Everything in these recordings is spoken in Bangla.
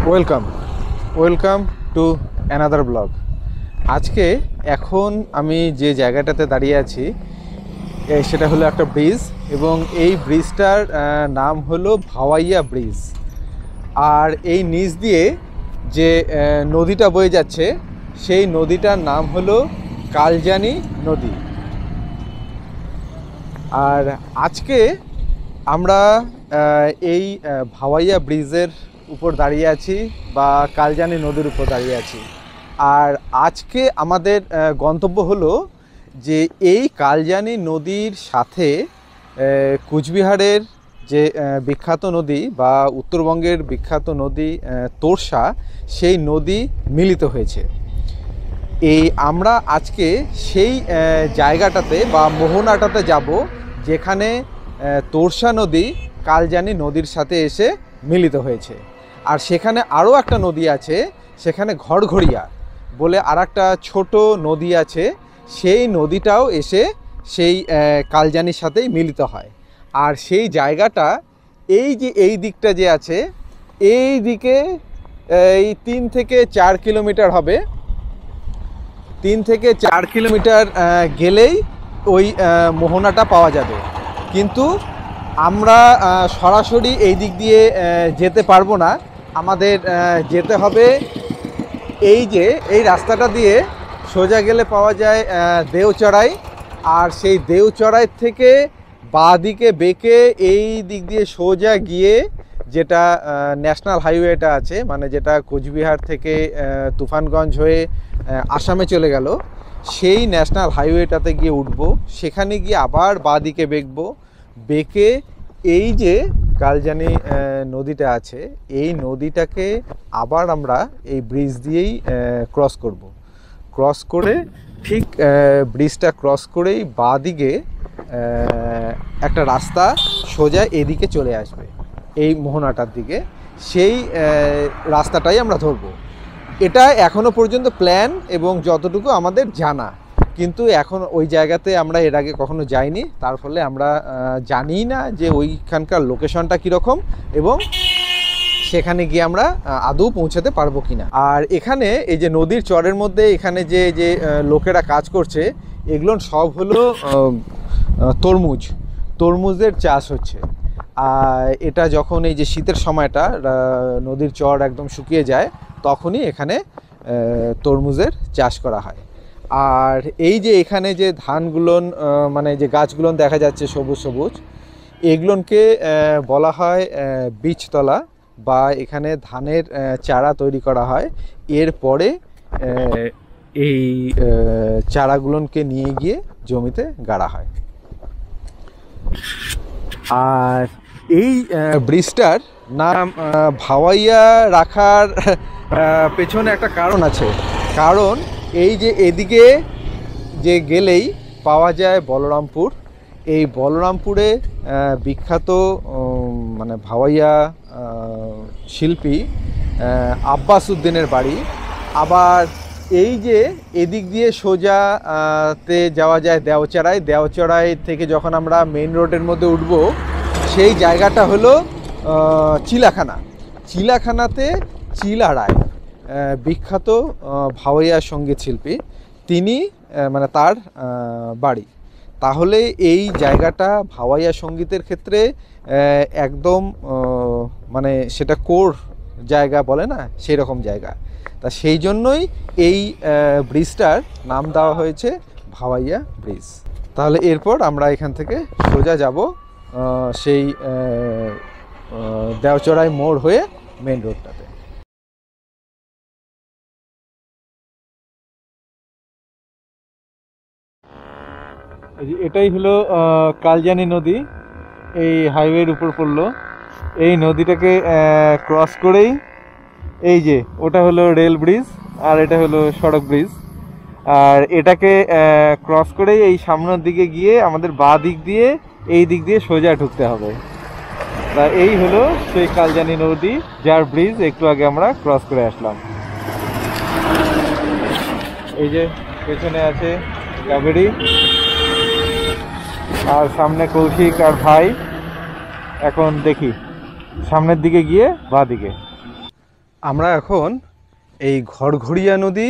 Welcome welcome to another blog. আজকে এখন আমি যে জায়গাটাতে দাঁড়িয়ে আছি সেটা হলো একটা ব্রিজ, এবং এই ব্রিজটার নাম হলো ভাওয়াইয়া ব্রিজ। আর এই নিচ দিয়ে যে নদীটা বয়ে যাচ্ছে সেই নদীটার নাম হলো কালজানি নদী। আর আজকে আমরা এই ভাওয়াইয়া ব্রিজের উপর দাঁড়িয়ে আছি বা কালজানি নদীর উপর দাঁড়িয়ে আছি। আর আজকে আমাদের গন্তব্য হলো যে এই কালজানি নদীর সাথে কুচবিহারের যে বিখ্যাত নদী বা উত্তরবঙ্গের বিখ্যাত নদী তোর্ষা, সেই নদী মিলিত হয়েছে। আমরা আজকে সেই জায়গাটাতে বা মোহনাটাতে যাব যেখানে তোর্ষা নদী কালজানি নদীর সাথে এসে মিলিত হয়েছে। আর সেখানে আরও একটা নদী আছে, সেখানে ঘড়ঘড়িয়া বলে আর একটা ছোটো নদী আছে, সেই নদীটাও এসে সেই কালজানির সাথেই মিলিত হয়। আর সেই জায়গাটা এই দিকটা যে আছে, এই দিকে এই 3 থেকে 4 কিলোমিটার হবে। 3 থেকে 4 কিলোমিটার গেলেই ওই মোহনাটা পাওয়া যাবে। কিন্তু আমরা সরাসরি এই দিক দিয়ে যেতে পারবো না, আমাদের যেতে হবে এই রাস্তাটা দিয়ে। সোজা গেলে পাওয়া যায় দেওচড়াই, আর সেই দেওচড়াই থেকে বাঁ দিকে বেঁকে এই দিক দিয়ে সোজা গিয়ে যেটা ন্যাশনাল হাইওয়েটা আছে, মানে যেটা কোচবিহার থেকে তুফানগঞ্জ হয়ে আসামে চলে গেল, সেই ন্যাশনাল হাইওয়েটাতে গিয়ে উঠবো। সেখানে গিয়ে আবার বাঁ দিকে বেঁকে এই যে কালজানি নদীটা আছে, এই নদীটাকে আবার আমরা এই ব্রিজ দিয়েই ক্রস করে ঠিক ব্রিজটা ক্রস করেই বাঁ দিকে একটা রাস্তা সোজা এদিকে চলে আসবে, এই মোহনাটার দিকে। সেই রাস্তাটাই আমরা ধরবো। এটা এখনও পর্যন্ত প্ল্যান এবং যতটুকু আমাদের জানা, কিন্তু এখন ওই জায়গাতে আমরা এর আগে কখনো যাইনি, তার ফলে আমরা জানি না যে ওইখানকার লোকেশনটা কীরকম এবং সেখানে গিয়ে আমরা আদৌ পৌঁছাতে পারবো কিনা। আর এখানে এই যে নদীর চরের মধ্যে এখানে যে লোকেরা কাজ করছে, এগুলো সব হলো তরমুজের চাষ হচ্ছে। আর এটা যখন এই যে শীতের সময়টা নদীর চর একদম শুকিয়ে যায়, তখনই এখানে তরমুজের চাষ করা হয়। আর এই যে এখানে যে ধানগুলোন মানে যে গাছগুলোন দেখা যাচ্ছে সবুজ সবুজ, এগুলোকে বলা হয় বীজতলা, বা এখানে ধানের চারা তৈরি করা হয়। এরপরে এই চারাগুলোকে নিয়ে গিয়ে জমিতে গাড়া হয়। আর এই ব্রিজটার নাম ভাওয়াইয়া রাখার পেছনে একটা কারণ আছে। কারণ এই যে এদিকে যে গেলেই পাওয়া যায় বলরামপুর। এই বলরামপুরে বিখ্যাত মানে ভাওয়াইয়া শিল্পী আব্বাস উদ্দিনের বাড়ি। আবার এই যে এদিক দিয়ে সোজাতে যাওয়া যায় দেওচড়াই থেকে যখন আমরা মেইন রোডের মধ্যে উঠব, সেই জায়গাটা হলো চিলাখানাতে চিলা রায়, বিখ্যাত ভাওয়াইয়া সঙ্গীত শিল্পী, তিনি মানে তার বাড়ি। তাহলে এই জায়গাটা ভাওয়াইয়া সঙ্গীতের ক্ষেত্রে একদম মানে সেটা কোর জায়গা বলে না, সেই রকম জায়গা। তা সেই জন্যই এই ব্রিজটার নাম দেওয়া হয়েছে ভাওয়াইয়া ব্রিজ। তাহলে এরপর আমরা এখান থেকে সোজা যাব সেই দেওচড়াই মোড় হয়ে মেন রোডটাতে। এটাই হলো কালজানি নদী, এই হাইওয়ের উপর পড়লো। এই নদীটাকে ক্রস করেই এই যে ওটা হলো রেল ব্রিজ, আর এটা হলো সড়ক ব্রিজ। আর এটাকে ক্রস করেই এই সামনের দিকে গিয়ে আমাদের বাঁ দিক দিয়ে এই দিক দিয়ে সোজা ঢুকতে হবে। তা এই হলো সেই কালজানি নদী, যার ব্রিজ একটু আগে আমরা ক্রস করে আসলাম। এই যে পেছনে আছে কাবেরী, আর সামনে কৌশিক আর ভাই। এখন দেখি সামনের দিকে গিয়ে বাঁ দিকে। আমরা এখন এই ঘরঘরিয়া নদী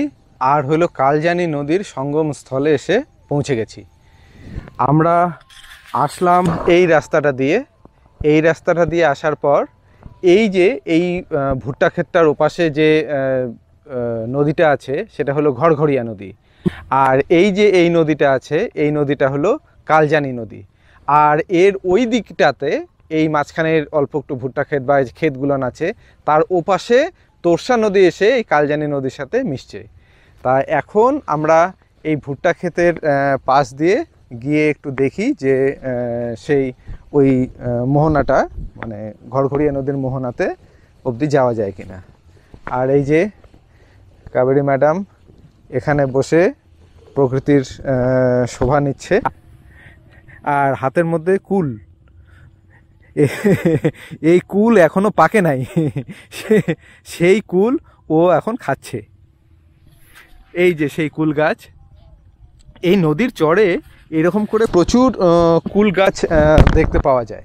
আর হলো কালজানি নদীর সঙ্গম স্থলে এসে পৌঁছে গেছি। আমরা আসলাম এই রাস্তাটা দিয়ে। এই রাস্তাটা দিয়ে আসার পর এই যে এই ভুট্টা ক্ষেতটার ওপাশে যে নদীটা আছে সেটা হলো ঘরঘরিয়া নদী। আর এই যে এই নদীটা আছে এই নদীটা হলো কালজানি নদী। আর এর ওই দিকটাতে এই মাঝখানের অল্প একটু ভুট্টা ক্ষেত বা ক্ষেতগুলো আছে, তার ওপাশে তোরসা নদী এসে এই কালজানি নদীর সাথে মিশছে। তা এখন আমরা এই ভুট্টা ক্ষেতের পাশ দিয়ে গিয়ে একটু দেখি যে সেই ওই মোহনাটা মানে ঘরঘরিয়া নদীর মোহনাতে অবধি যাওয়া যায় কিনা। আর এই যে কাবেরী ম্যাডাম এখানে বসে প্রকৃতির শোভা নিচ্ছে, আর হাতের মধ্যে কুল। এই কুল এখনো পাকে নাই, সেই কুল ও এখন খাচ্ছে। এই যে সেই কুল গাছ, এই নদীর চরে এরকম করে প্রচুর কুল গাছ দেখতে পাওয়া যায়।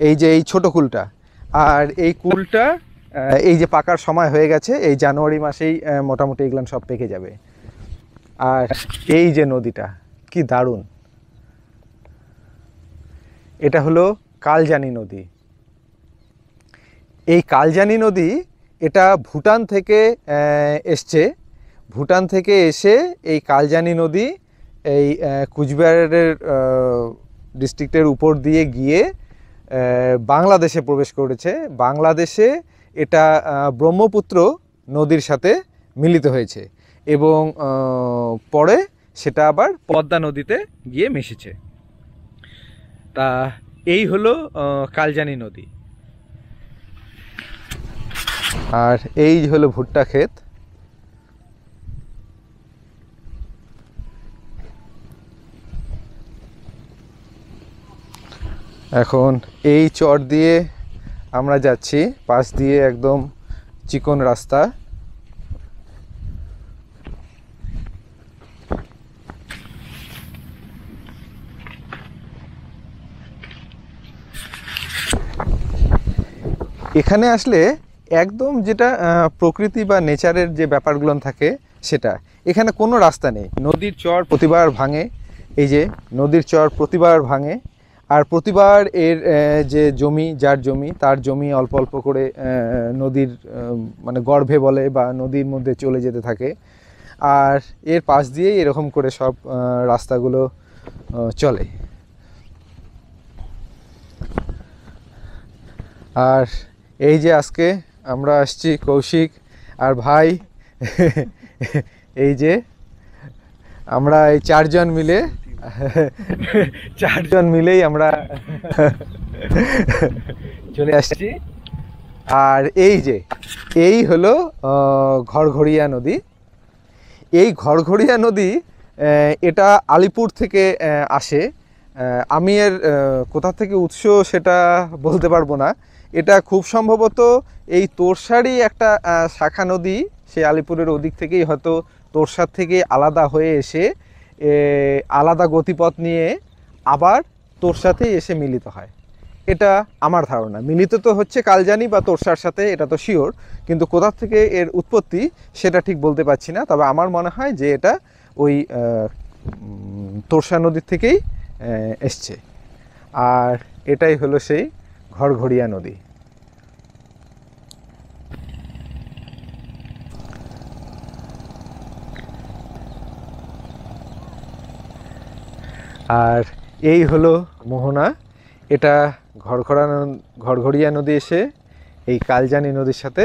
এই যে এই ছোট কুলটা, আর এই কুলটা এই যে পাকার সময় হয়ে গেছে, এই জানুয়ারি মাসেই মোটামুটি এগুলো সব পেকে যাবে। আর এই যে নদীটা কি দারুণ, এটা হলো কালজানি নদী। এই কালজানি নদী এটা ভুটান থেকে এসছে। ভুটান থেকে এসে এই কালজানি নদী এই কুচবিহারের ডিস্ট্রিক্টের উপর দিয়ে গিয়ে বাংলাদেশে প্রবেশ করেছে। বাংলাদেশে এটা ব্রহ্মপুত্র নদীর সাথে মিলিত হয়েছে এবং পরে সেটা আবার পদ্মা নদীতে গিয়ে মিশেছে। তা এই হলো কালজানি নদী। আর এই হলো ভুট্টা ক্ষেত। এখন এই চর দিয়ে আমরা যাচ্ছি, পাশ দিয়ে একদম চিকন রাস্তা। এখানে আসলে একদম যেটা প্রকৃতি বা নেচারের যে ব্যাপারগুলো থাকে সেটা, এখানে কোনো রাস্তা নেই। নদীর চর প্রতিবার ভাঙে, এই যে নদীর চর প্রতিবার ভাঙে, আর প্রতিবার এর যে জমি, যার জমি তার জমি অল্প অল্প করে নদীর মানে গর্ভে বলে বা নদীর মধ্যে চলে যেতে থাকে। আর এর পাশ দিয়েই এরকম করে সব রাস্তাগুলো চলে। আর এই যে আজকে আমরা আসছি কৌশিক আর ভাই, এই যে আমরা এই চারজন মিলেই আমরা চলে আসছি। আর এই যে এই হলো ঘরঘরিয়া নদী। এই ঘরঘরিয়া নদী এটা আলিপুর থেকে আসে। আমি এর কোথা থেকে উৎস সেটা বলতে পারবো না। এটা খুব সম্ভবত এই তোরসারই একটা শাখা নদী, সেই আলিপুরের ওদিক থেকেই হয়তো তোরসার থেকে আলাদা হয়ে এসে আলাদা গতিপথ নিয়ে আবার তোরসাতেই এসে মিলিত হয়। এটা আমার ধারণা। মিলিত তো হচ্ছে কালজানি বা তোরসার সাথে, এটা তো শিওর, কিন্তু কোথা থেকে এর উৎপত্তি সেটা ঠিক বলতে পারছি না। তবে আমার মনে হয় যে এটা ওই তোরসা নদীর থেকেই এসছে। আর এটাই হলো সেই ঘরঘরিয়া নদী। আর এই হলো মোহনা। এটা ঘরঘরিয়া নদী এসে এই কালজানি নদীর সাথে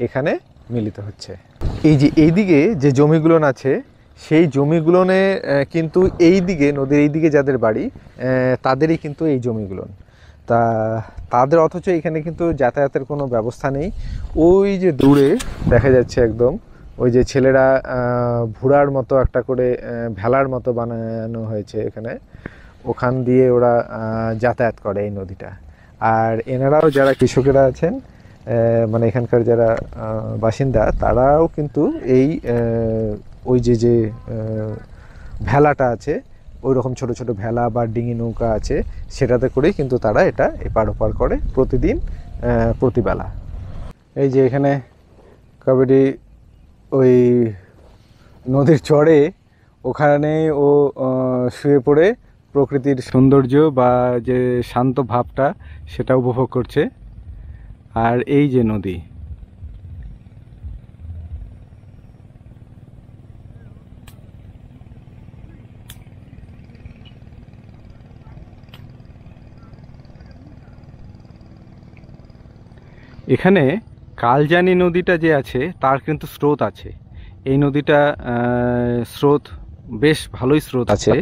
এখানে মিলিত হচ্ছে। এই যে এইদিকে যে জমিগুলো আছে সেই জমিগুলোনে কিন্তু এই দিকে নদীর এই দিকে যাদের বাড়ি তাদেরই কিন্তু এই জমিগুলো। তা তাদের অথচ এখানে কিন্তু যাতায়াতের কোনো ব্যবস্থা নেই। ওই যে দূরে দেখা যাচ্ছে একদম ওই যে ছেলেরা ভুড়ার মতো একটা করে ভেলার মতো বানানো হয়েছে এখানে, ওখান দিয়ে ওরা যাতায়াত করে এই নদীটা। আর এনারাও যারা কৃষকেরা আছেন মানে এখানকার যারা বাসিন্দা, তারাও কিন্তু এই ওই যে ভেলাটা আছে, ওই রকম ছোটো ছোটো ভেলা বা ডিঙি নৌকা আছে, সেটাতে করেই কিন্তু তারা এটা এপার ওপার করে প্রতিদিন প্রতিবেলা। এই যে এখানে কাবেরী ওই নদীর চড়ে ওখানে ও শুয়ে পড়ে প্রকৃতির সৌন্দর্য বা যে শান্ত ভাবটা সেটা উপভোগ করছে। আর এই যে নদী, এখানে কালজানি নদীটা যে আছে তার কিন্তু স্রোত আছে। এই নদীটা স্রোত বেশ ভালোই স্রোত আছে,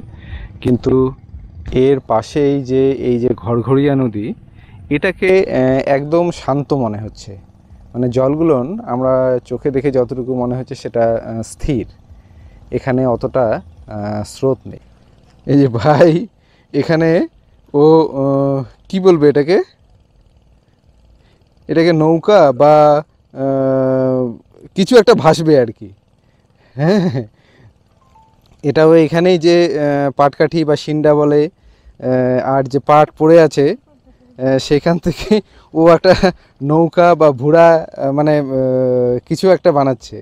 কিন্তু এর পাশেই যে এই যে ঘরঘরিয়া নদী, এটাকে একদম শান্ত মনে হচ্ছে। মানে জলগুলোন আমরা চোখে দেখে যতটুকু মনে হচ্ছে সেটা স্থির, এখানে অতটা স্রোত নেই। এই যে ভাই এখানে ও কি বলবে এটাকে, এটাকে নৌকা বা কিছু একটা ভাসবে আর কি। হ্যাঁ, এটাও এখানেই যে পাটকাঠি বা শিন্ডা বলে আর যে পাট পড়ে আছে সেখান থেকে ও একটা নৌকা বা ভুড়া মানে কিছু একটা বানাচ্ছে।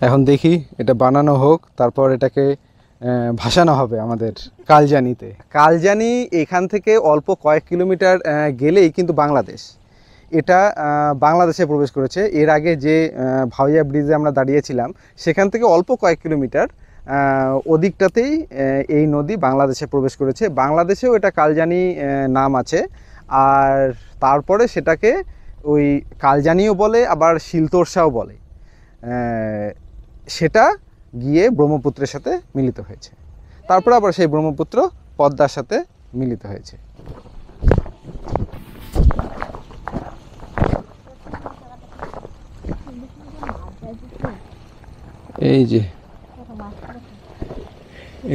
এখন দেখি এটা বানানো হোক, তারপর এটাকে ভাসানো হবে আমাদের কালজানিতে। কালজানি এখান থেকে অল্প কয়েক কিলোমিটার গেলেই কিন্তু বাংলাদেশ। এটা বাংলাদেশে প্রবেশ করেছে। এর আগে যে ভাওয়াইয়া ব্রিজে আমরা দাঁড়িয়েছিলাম সেখান থেকে অল্প কয়েক কিলোমিটার ওদিকটাতেই এই নদী বাংলাদেশে প্রবেশ করেছে। বাংলাদেশেও এটা কালজানি নাম আছে। আর তারপরে সেটাকে ওই কালজানিও বলে, আবার শিলতোরসাও বলে। সেটা গিয়ে ব্রহ্মপুত্রের সাথে মিলিত হয়েছে, তারপরে আবার সেই ব্রহ্মপুত্র পদ্মার সাথে মিলিত হয়েছে। এই যে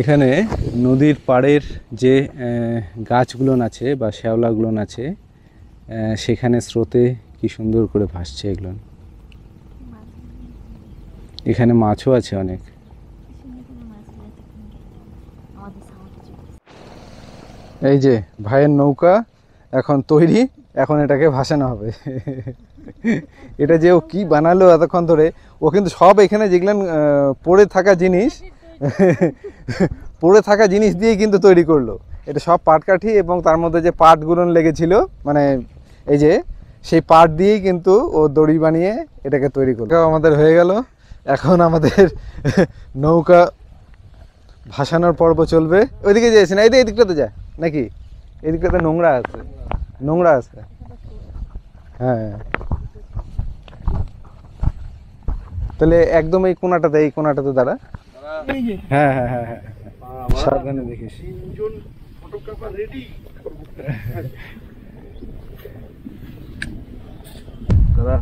এখানে নদীর পাড়ের যে গাছগুলোন আছে বা শ্যাওলাগুলোন আছে, সেখানে স্রোতে কি সুন্দর করে ভাসছে এগুলো। এখানে মাছও আছে অনেক। এই যে ভাইয়ের নৌকা এখন তৈরি, এখন এটাকে ভাসানো হবে। এটা যে ও কি বানালো এতক্ষণ ধরে, ও কিন্তু সব এখানে যেগুলো পড়ে থাকা জিনিস দিয়ে কিন্তু তৈরি করলো। এটা সব পাটকাঠি এবং তার মধ্যে যে পাটগুলো লেগেছিল, মানে এই যে সেই পাট দিয়েই কিন্তু ও দড়ি বানিয়ে এটাকে তৈরি করলো। আমাদের হয়ে গেল। এখন আমাদের নৌকা ভাসানোর পর্ব চলবে। ওইদিকে যাইছি না, এই দিকটাতে যায় নাকি? এই দিকটাতে নোংরা আছে। হ্যাঁ, তাহলে একদম এই কোনাটাতে দাঁড়া। হ্যাঁ হ্যাঁ হ্যাঁ হ্যাঁ, সাবধানে দেখিস। দাদা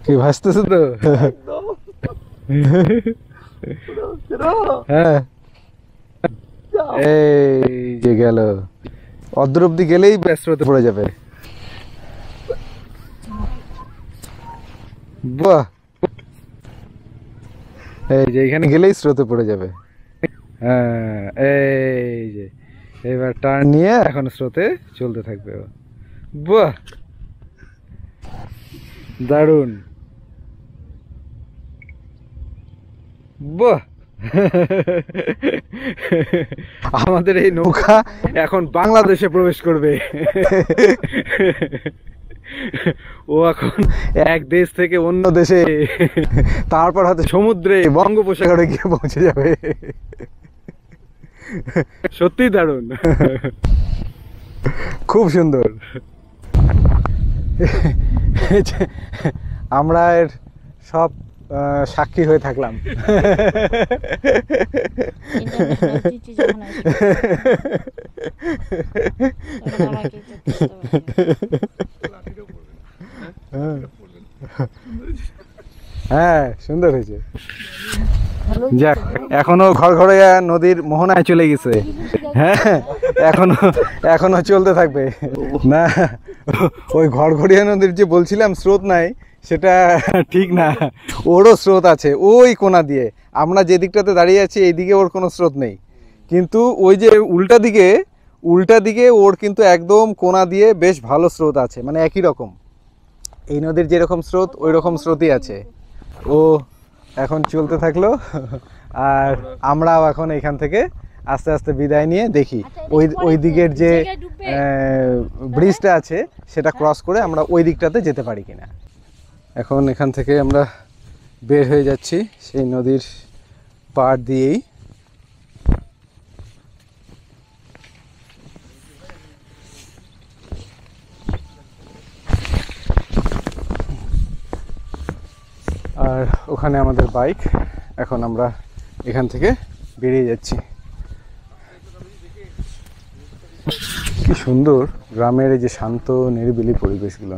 কি ভাসতেছে তো? হ্যাঁ, এই যে গেল, অদ্র অব্দি গেলেই ব্যস্ত হতে পড়ে যাবে। বাহ, এই যে এখানে গেলেই স্রোতে পড়ে যাবে। হ্যাঁ, এই যে এবার টার্ন নিয়ে এখন স্রোতে চলতে থাকবে। বাহ, দারুণ। বাহ, আমাদের এই নৌকা এখন বাংলাদেশে প্রবেশ করবে। ও এখন এক দেশ থেকে অন্য দেশে, তারপর হয়তো সমুদ্রে বঙ্গোপসাগরে গিয়ে পৌঁছে যাবে। সত্যি দারুণ, খুব সুন্দর। আমরা এর সব সাক্ষী হয়ে থাকলাম। হ্যাঁ, সুন্দর হয়েছে। যাক, এখনো ঘরঘরিয়া নদীর মোহনায় চলে গেছে। হ্যাঁ, এখনো চলতে থাকবে না। ওই ঘরঘরিয়া নদীর যে বলছিলাম স্রোত নাই, সেটা ঠিক না, ওরও স্রোত আছে ওই কোণা দিয়ে। আমরা যে দিকটাতে দাঁড়িয়ে আছি এই দিকে ওর কোনো স্রোত নেই, কিন্তু ওই যে উল্টা দিকে ওর কিন্তু একদম কোণা দিয়ে বেশ ভালো স্রোত আছে, মানে একই রকম এই নদীর যেরকম স্রোত ওই রকম স্রোতই আছে। ও এখন চলতে থাকলো আর আমরাও এখন এখান থেকে আস্তে আস্তে বিদায় নিয়ে দেখি ওই দিকের যে ব্রিজটা আছে সেটা ক্রস করে আমরা ওই দিকটাতে যেতে পারি কিনা। এখন এখান থেকে আমরা বের হয়ে যাচ্ছি সেই নদীর পাড় দিয়েই। আর ওখানে আমাদের বাইক, এখন আমরা এখান থেকে বেরিয়ে যাচ্ছি। কি সুন্দর গ্রামের এই যে শান্ত নিরিবিলি পরিবেশগুলো।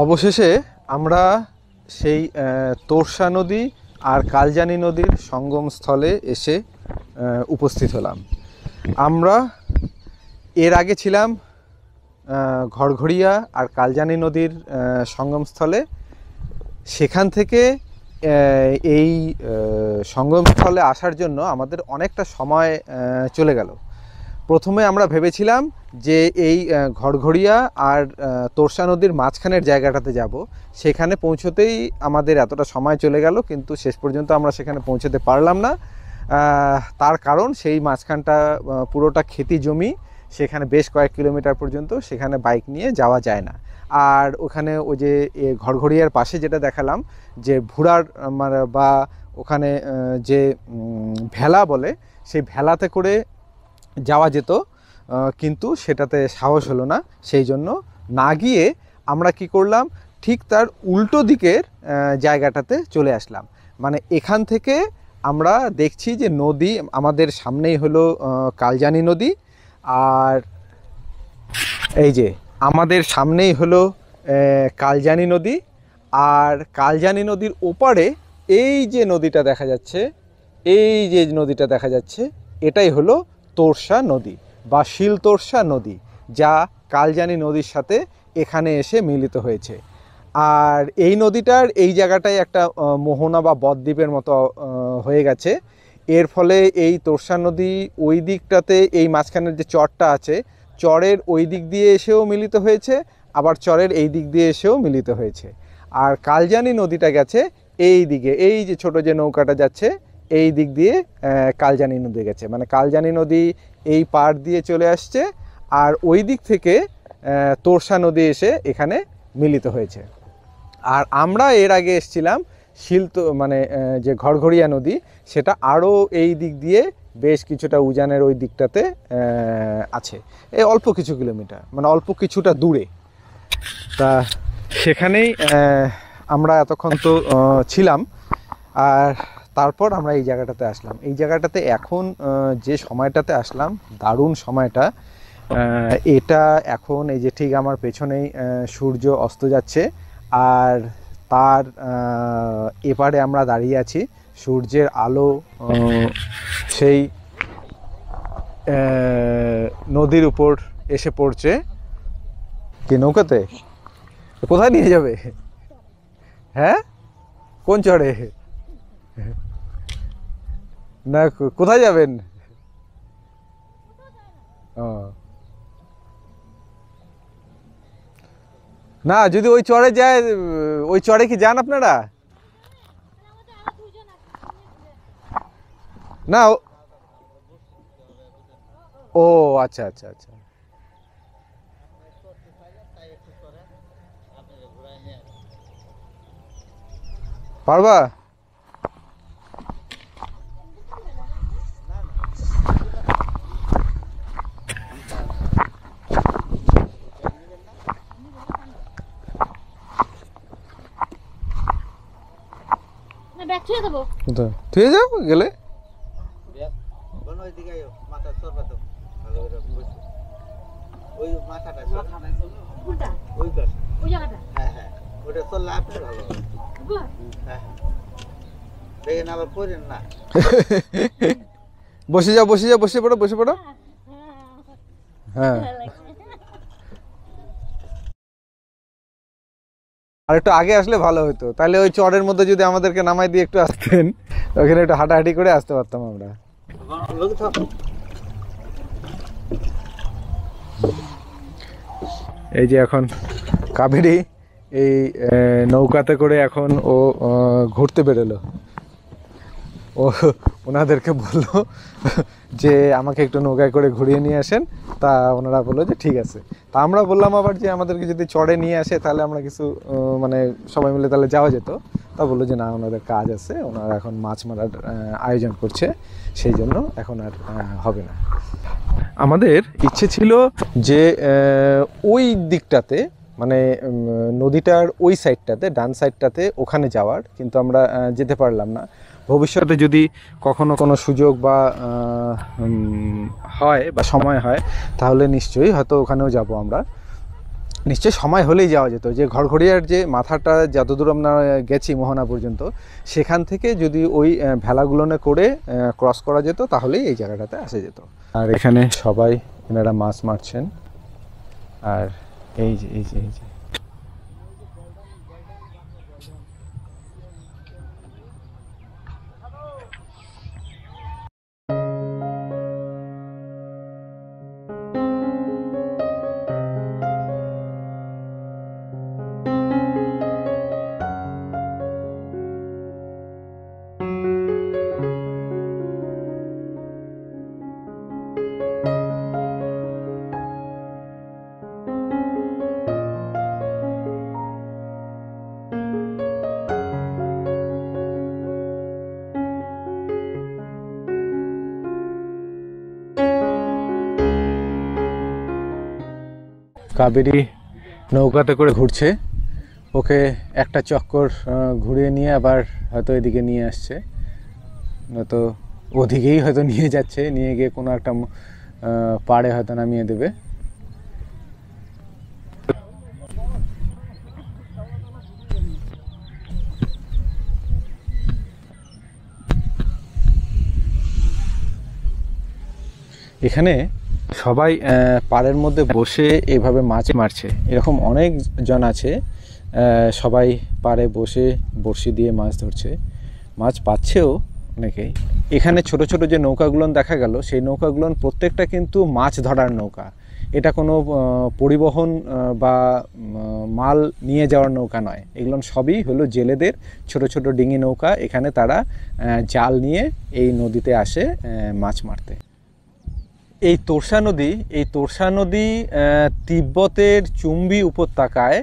অবশেষে আমরা সেই তোরসা নদী আর কালজানি নদীর সঙ্গমস্থলে এসে উপস্থিত হলাম। আমরা এর আগে ছিলাম ঘরঘড়িয়া আর কালজানি নদীর সঙ্গমস্থলে। সেখান থেকে এই সঙ্গমস্থলে আসার জন্য আমাদের অনেকটা সময় চলে গেল। প্রথমে আমরা ভেবেছিলাম যে এই ঘরঘড়িয়া আর তোরসা নদীর মাঝখানের জায়গাটাতে যাব, সেখানে পৌঁছতেই আমাদের এতটা সময় চলে গেল, কিন্তু শেষ পর্যন্ত আমরা সেখানে পৌঁছতে পারলাম না। তার কারণ সেই মাঝখানটা পুরোটা ক্ষেতি জমি, সেখানে বেশ কয়েক কিলোমিটার পর্যন্ত সেখানে বাইক নিয়ে যাওয়া যায় না। আর ওখানে ওই যে ঘরঘড়িয়ার পাশে যেটা দেখালাম যে ভুড়ার বা ওখানে যে ভেলা বলে, সেই ভেলাতে করে যাওয়া যেত, কিন্তু সেটাতে সাহস হলো না। সেই জন্য না গিয়ে আমরা কি করলাম, ঠিক তার উল্টো দিকের জায়গাটাতে চলে আসলাম। মানে এখান থেকে আমরা দেখছি যে নদী আমাদের সামনেই হলো কালজানি নদী, আর এই যে আমাদের সামনেই হলো কালজানি নদী। আর কালজানি নদীর ওপারে এই যে নদীটা দেখা যাচ্ছে, এটাই হলো তোরসা নদী বা শিলতোরসা নদী, যা কালজানি নদীর সাথে এখানে এসে মিলিত হয়েছে। আর এই নদীটার এই জায়গাটায় একটা মোহনা বা বদ্বীপের মতো হয়ে গেছে। এর ফলে এই তোরসা নদী ওই দিকটাতে এই মাঝখানের যে চরটা আছে, চরের ওই দিক দিয়ে এসেও মিলিত হয়েছে, আবার চরের এই দিক দিয়ে এসেও মিলিত হয়েছে। আর কালজানি নদীটা গেছে এই দিকে, এই যে ছোট যে নৌকাটা যাচ্ছে এই দিক দিয়ে কালজানি নদী গেছে। মানে কালজানি নদী এই পাড় দিয়ে চলে আসছে, আর ওই দিক থেকে তোরসা নদী এসে এখানে মিলিত হয়েছে। আর আমরা এর আগে এসেছিলাম মানে যে ঘরঘড়িয়া নদী, সেটা আরও এই দিক দিয়ে বেশ কিছুটা উজানের ওই দিকটাতে আছে, এই অল্প কিছু কিলোমিটার, মানে অল্প কিছুটা দূরে। তা সেখানেই আমরা এতক্ষণ তো ছিলাম। আর তারপর আমরা এই জায়গাটাতে আসলাম। এই জায়গাটাতে এখন যে সময়টাতে আসলাম, দারুণ সময়টা। এটা এখন এই যে ঠিক আমার পেছনেই সূর্য অস্ত যাচ্ছে, আর তার এপারে আমরা দাঁড়িয়ে আছি। সূর্যের আলো সেই নদীর উপর এসে পড়ছে। কি নৌকাতে কোথায় নিয়ে যাবে? হ্যাঁ, কোন চড়ে? না, কোথায় যাবেন? ও না, যদি ওই চড়ে যায়, ওই চড়ে কি যান আপনারা? না ও আচ্ছা আচ্ছা আচ্ছা, পারবা? ঠিক যাও গেলে বসে যাও বসে যাও, বসে পড়ো বসে পড়ো। হ্যাঁ আর একটু আগে আসলে ভালো হতো, তাহলে ওই চরের মধ্যে যদি আমাদেরকে নামাই দিয়ে একটু আসতেন, ওখানে একটু হাঁটাহাঁটি করে আসতে পারতাম আমরা। এই যে এখন কাবেরী এই নৌকাতে করে এখন ও ঘুরতে বেরোলো। ও ওনাদেরকে বললো যে আমাকে একটু নৌকায় করে ঘুরিয়ে নিয়ে আসেন, তা ওনারা বললো যে ঠিক আছে। তা আমরা বললাম আবার যে আমাদেরকে যদি চড়ে নিয়ে আসে তাহলে আমরা কিছু মানে সবাই মিলে তাহলে যাওয়া যেত। তা বললো যে না, ওনাদের কাজ আছে, ওনারা এখন মাছ মারার আয়োজন করছে, সেই জন্য এখন আর হবে না। আমাদের ইচ্ছে ছিল যে ওই দিকটাতে মানে নদীটার ওই সাইডটাতে, ডান সাইডটাতে ওখানে যাওয়ার, কিন্তু আমরা যেতে পারলাম না। ভবিষ্যতে যদি কখনো কোনো সুযোগ বা হয় বা সময় হয় তাহলে নিশ্চয়ই হয়তো ওখানেও যাব আমরা। নিশ্চয়ই সময় হলেই যাওয়া যেত। যে ঘরঘড়িয়ার যে মাথাটা যতদূর আমরা গেছি মোহনা পর্যন্ত, সেখান থেকে যদি ওই ভেলাগুলোনে করে ক্রস করা যেত তাহলেই এই জায়গাটাতে আসা যেত। আর এখানে সবাই এনারা মাছ মারছেন। আর এই যে এই যে এই যে কাবেরী নৌকাতে করে ঘুরছে, ওকে একটা চক্কর ঘুরিয়ে নিয়ে আবার হয়তো এদিকে নিয়ে আসছে, নয়তো ওদিকেই হয়তো নিয়ে যাচ্ছে, নিয়ে গিয়ে কোনো একটা পাড়ে হয়তো নামিয়ে দেবে। এখানে সবাই পাড়ের মধ্যে বসে এইভাবে মাছ মারছে, এরকম অনেক জন আছে। সবাই পাড়ে বসে বড়শি দিয়ে মাছ ধরছে, মাছ পাচ্ছেও অনেকেই। এখানে ছোট ছোট যে নৌকাগুলো দেখা গেল, সেই নৌকাগুলো প্রত্যেকটা কিন্তু মাছ ধরার নৌকা। এটা কোনো পরিবহন বা মাল নিয়ে যাওয়ার নৌকা নয়, এগুলো সবই হলো জেলেদের ছোট ছোট ডিঙি নৌকা। এখানে তারা জাল নিয়ে এই নদীতে আসে মাছ মারতে। এই তোরসা নদী তিব্বতের চুম্বি উপত্যকায়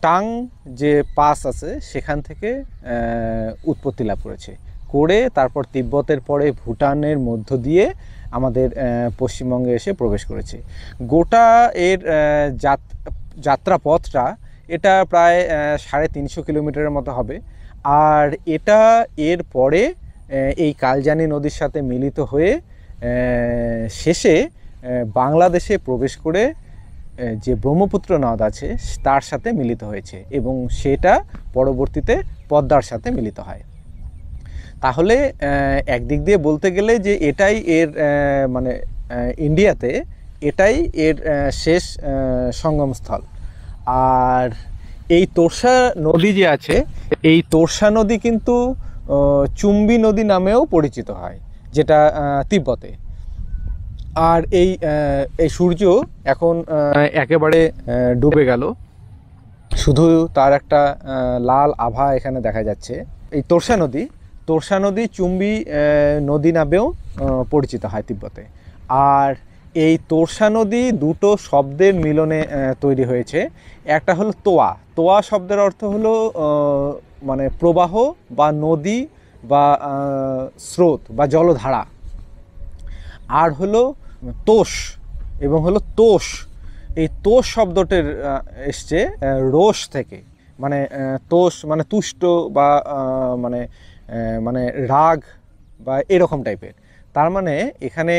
টাং যে পাস আছে সেখান থেকে উৎপত্তি লাভ করে তারপর তিব্বতের পরে ভুটানের মধ্য দিয়ে আমাদের পশ্চিমবঙ্গে এসে প্রবেশ করেছে। গোটা এর যাত্রাপথটা এটা প্রায় 350 কিলোমিটারের মতো হবে। আর এটা এর পরে এই কালজানি নদীর সাথে মিলিত হয়ে শেষে বাংলাদেশে প্রবেশ করে যে ব্রহ্মপুত্র নদ আছে তার সাথে মিলিত হয়েছে, এবং সেটা পরবর্তীতে পদ্মার সাথে মিলিত হয়। তাহলে একদিক দিয়ে বলতে গেলে যে এটাই এর মানে ইন্ডিয়াতে এটাই এর শেষ সঙ্গমস্থল। আর এই তোরসা নদী যে আছে, এই তোরসা নদী কিন্তু চুম্বি নদী নামেও পরিচিত হয়, যেটা তিব্বতে। আর এই সূর্য এখন একেবারে ডুবে গেল, শুধু তার একটা লাল আভা এখানে দেখা যাচ্ছে। এই তোরসা তোর্সা নদী চুম্বি নদী নামেও পরিচিত হয় তিব্বতে। আর এই তোর্সা নদী দুটো শব্দের মিলনে তৈরি হয়েছে। একটা হলো তোয়া, তোয়া শব্দের অর্থ হলো মানে প্রবাহ বা নদী বা স্রোত বা জলধারা। আর হলো তোষ এবং হলো তোষ, এই তোষ শব্দটির এসছে রোষ থেকে, মানে তোষ মানে তুষ্ট বা মানে মানে রাগ বা এরকম টাইপের। তার মানে এখানে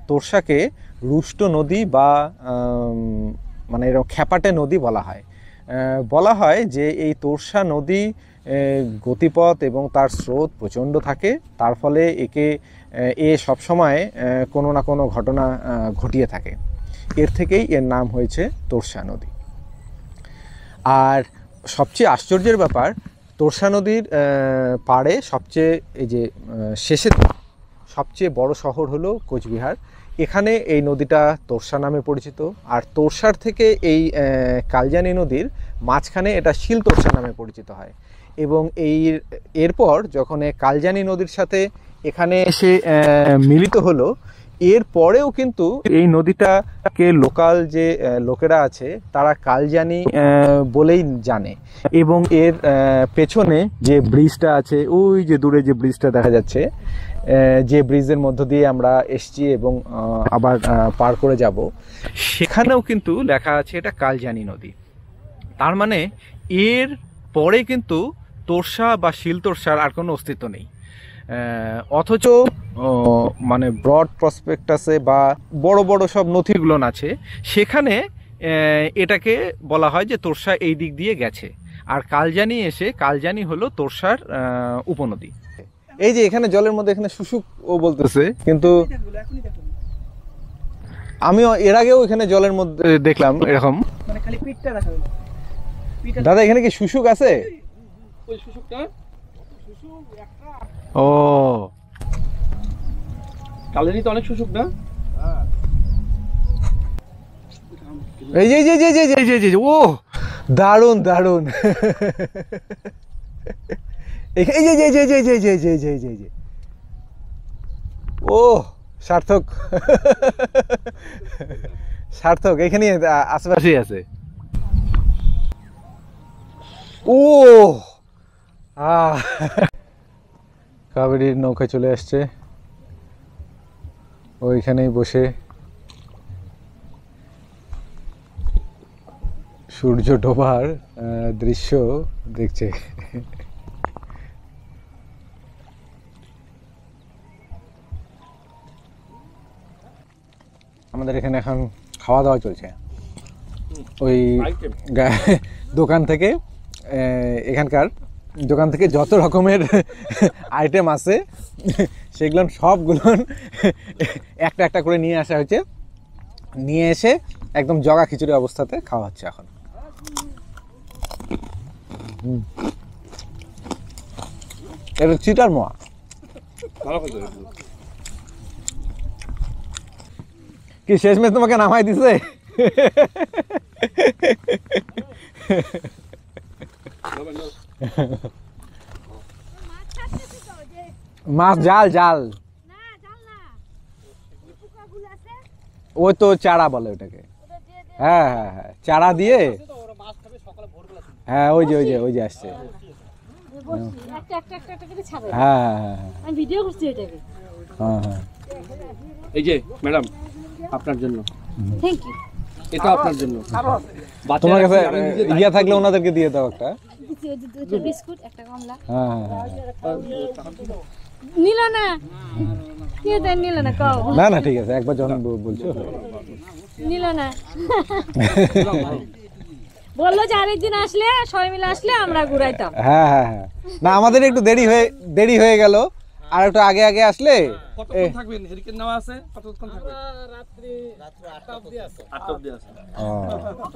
তোর্সাকে রুষ্ট নদী বা মানে এরকম খ্যাপাটে নদী বলা হয় যে এই তোর্সা নদী গতিপথ এবং তার স্রোত প্রচণ্ড থাকে, তার ফলে এ সবসময় কোনো না কোনো ঘটনা ঘটিয়ে থাকে। এর থেকেই এর নাম হয়েছে তোর্সা নদী। আর সবচেয়ে আশ্চর্যের ব্যাপার, তোর্সা নদীর পাড়ে সবচেয়ে এই যে শেষে সবচেয়ে বড় শহর হলো কোচবিহার। এখানে এই নদীটা তোর্সা নামে পরিচিত। আর তোর্সার থেকে এই কালজানি নদীর মাঝখানে এটা শিল তোর্সা নামে পরিচিত হয়। এবং এরপর যখন কালজানি নদীর সাথে এখানে এসে মিলিত হলো, এর পরেও কিন্তু এই নদীটাকে লোকাল যে লোকেরা আছে তারা কালজানি বলেই জানে। এবং এর পেছনে যে ব্রিজটা আছে, ওই যে দূরে যে ব্রিজটা দেখা যাচ্ছে, যে ব্রিজের মধ্য দিয়ে আমরা এসছি এবং আবার পার করে যাব, সেখানেও কিন্তু লেখা আছে এটা কালজানি নদী। তার মানে এর পরে কিন্তু তোর্সা বা শিল তোর্সার আর কোনো অস্তিত্ব নেই। অথচ মানে ব্রড প্রসপেক্টাসে বা বড় বড় সব নথিগুলো আছে, সেখানে এটাকে বলা হয় যে তোর্সা এই দিক দিয়ে গেছে। আর কালজানি কালজানি হলো তোর্সার উপনদী। এই যে এখানে জলের মধ্যে এখানে শুশুক ও বলতেছে, কিন্তু আমিও এর আগেও এখানে জলের মধ্যে দেখলাম এরকম, মানে খালি পিঠটা দেখা গেল। দাদা এখানে কি শুশুক আছে? ওই শুশুকটা ও কালেরই তো অনেক শুশুক না? এই যে ও দারুন দারুন, এই যে ও সার্থক সার্থক, এখানে আশেপাশেই আছে। ও কাবেরীর নৌকায় চলে আসছে, ওইখানেই বসে সূর্য ডোবার দৃশ্য দেখছে। আমাদের এখানে এখন খাওয়া দাওয়া চলছে, ওই দোকান থেকে, এখানকার দোকান থেকে যত রকমের আইটেম আছে সেগুলো সবগুলো একটা একটা করে নিয়ে আসা হয়েছে, নিয়ে এসে একদম জগা খিচুড়ি অবস্থাতে খাওয়া হচ্ছে এখন। এটা চিটার মোয়া, কি শেষমেশ তোমাকে নামাই দিছে? মাছ জাল জাল, ওই তো চারা বলে ওটাকে। হ্যাঁ হ্যাঁ হ্যাঁ, চারা দিয়ে, হ্যাঁ ওই যে আসছে। হ্যাঁ হ্যাঁ হ্যাঁ হ্যাঁ ভিডিও করছি এটাকে। হ্যাঁ হ্যাঁ, এই যে ম্যাডাম আপনার জন্য, থ্যাংক ইউ। এটা আপনার জন্য, তোমার কাছে ইয়া থাকলে ওনাদেরকে দিয়ে দাও একটা বিস্কুট, একটা কমলা। হ্যাঁ হ্যাঁ নিল না, কে দেন নিল না, কও না না ঠিক আছে, একবার যখন বলছো নিল না, বললো যে আরেকদিন আসলে সবাই মিলে আসলে আমরা ঘুরাইতাম। হ্যাঁ হ্যাঁ হ্যাঁ, না আমাদের একটু দেরি হয়ে গেল, আর একটু আগে আসলে। কতক্ষণ থাকবেন? হেরিকেন নেওয়া আছে, কতক্ষণ থাকবেন? রাত্রি 8টা অবধি আছে। 8টা অবধি আছে।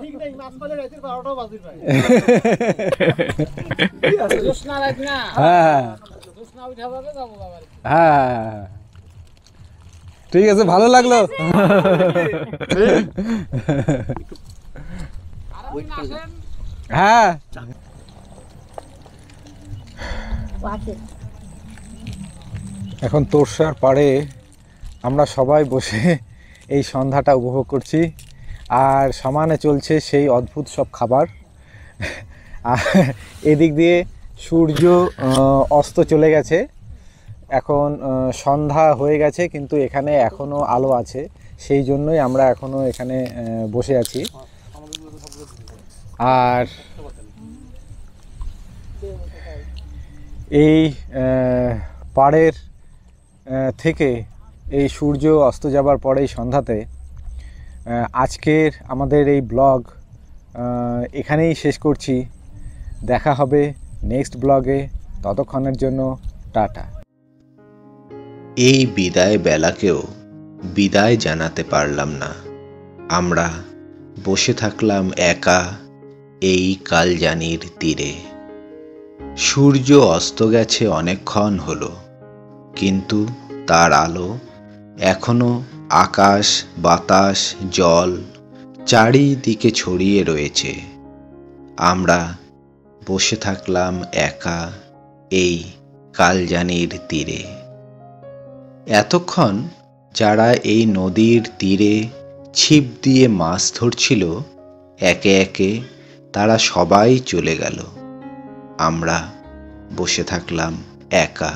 ঠিক নাই, মাছ বাজার রাতে 12টা বাজে ভাই। জোসনা রাত না। হ্যাঁ জোসনা উঠাবে যাবো আবার। হ্যাঁ ঠিক আছে, ভালো লাগলো। হ্যাঁ এখন তোরসার পাড়ে আমরা সবাই বসে এই সন্ধ্যাটা উপভোগ করছি, আর সমানে চলছে সেই অদ্ভুত সব খাবার। আর এদিক দিয়ে সূর্য অস্ত চলে গেছে, এখন সন্ধ্যা হয়ে গেছে, কিন্তু এখানে এখনও আলো আছে, সেই জন্যই আমরা এখনও এখানে বসে আছি। আর এই পাড়ের থেকে এই সূর্য অস্ত যাবার পরেই সন্ধ্যাতে আজকের আমাদের এই ব্লগ এখানেই শেষ করছি। দেখা হবে নেক্সট ব্লগে, ততক্ষণের জন্য টাটা। এই বিদায় বেলাকেও বিদায় জানাতে পারলাম না। আমরা বসে থাকলাম একা এই কালজানির তীরে। সূর্য অস্ত গেছে অনেকক্ষণ হলো, কিন্তু তার আলো এখনো আকাশ, বাতাস, জল চারিদিকে ছড়িয়ে রয়েছে। আমরা বসে থাকলাম একা এই কালজানির তীরে। এতক্ষণ যারা এই নদীর তীরে ছিপ দিয়ে মাছ ধরছিল, একে একে তারা সবাই চলে গেল। আমরা বসে থাকলাম একা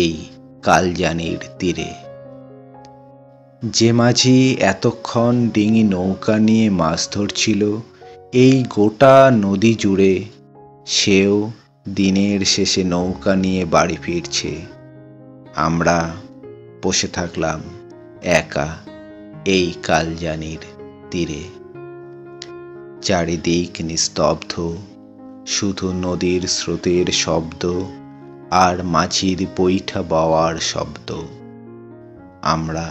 এই কালজানির তীরে। যে মাঝি এতক্ষণ ডিঙি নৌকা নিয়ে মাছ ধরছিল এই গোটা নদী জুড়ে, সেও দিনের শেষে নৌকা নিয়ে বাড়ি ফিরছে। আমরা বসে থাকলাম একা এই কালজানির তীরে। চারিদিক নিস্তব্ধ, শুধু নদীর স্রোতের শব্দ আর মাঝির বৈঠা বওয়ার শব্দ। আমরা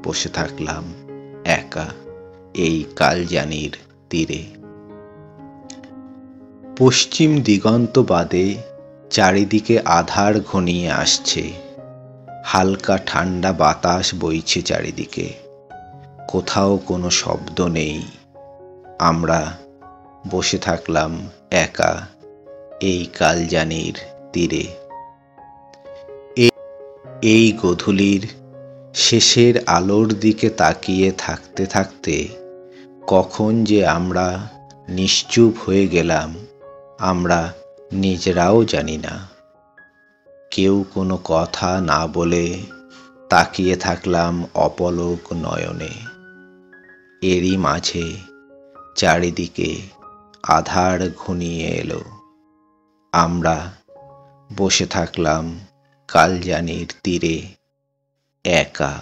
বসে থাকলাম একা এই কালজানির তীরে। পশ্চিম দিগন্ত বাদে চারিদিকে আধার ঘনিয়ে আসছে। হালকা ঠান্ডা বাতাস বইছে চারিদিকে, কোথাও কোনো শব্দ নেই। আমরা বসে থাকলাম একা এই কালজানির তীরে। এই গোধূলির শেষের আলোর দিকে তাকিয়ে থাকতে থাকতে কখন যে আমরা নিশ্চুপ হয়ে গেলাম, আমরা নিজেরাও জানি না। কেউ কোনো কথা না বলে তাকিয়ে থাকলাম অপলক নয়নে। এরই মাঝে চারিদিকে আধার ঘনিয়ে এলো। আমরা বসে থাকলাম কালজানির তীরে একা।